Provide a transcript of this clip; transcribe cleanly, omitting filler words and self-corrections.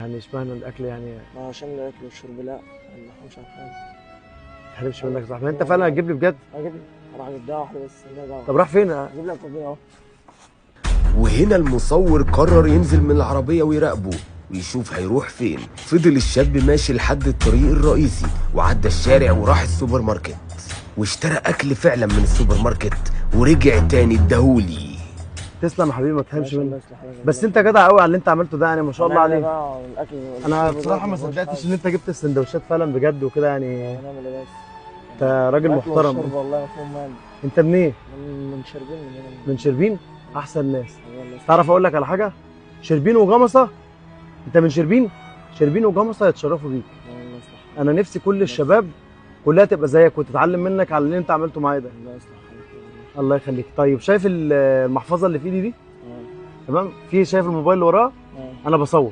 يعني اشمعنى الاكل يعني؟ ما عشان الاكل والشرب لا، اللحوم مش عارف حاجه. ما تحرمش منك يا صاحبي، انت فعلا هتجيب لي بجد؟ اجيب لك، اروح اجيب دواء واحده بس، ده دواء. طب راح فين؟ اجيب لك كوبايه اهو. وهنا المصور قرر ينزل من العربية ويراقبه ويشوف هيروح فين. فضل الشاب ماشي لحد الطريق الرئيسي وعدى الشارع وراح السوبر ماركت واشترى اكل فعلا من السوبر ماركت ورجع تاني اداهولي. تسلم يا حبيبي، ما تحرمش ماشي، الله منك. يصلح حالك. بس انت جدع قوي على اللي انت عملته ده، يعني ما شاء الله هنعمل إيه عليك. بقى الاكل انا والشرب بصراحه ما ده مفيهوش صدقتش حاجة. ان انت جبت السندوتشات فعلا بجد وكده يعني. هنعمل ايه بس؟ انت راجل الأكل محترم. والشرب والله مفهوم مال. انت منين؟ من شربين من هنا. من شربين؟ احسن ناس. الله يصلح. تعرف اقول لك على حاجه؟ شربين وجمصه. انت من شربين؟ شربين وجمصه يتشرفوا بيك. الله يصلح. انا نفسي كل الشباب كلها تبقى زيك وتتعلم منك على اللي انت عملته معايا ده. الله يصلح حالك. الله يخليك. طيب شايف المحفظه اللي في ايدي دي؟ تمام؟ شايف الموبايل اللي وراه؟ انا بصور.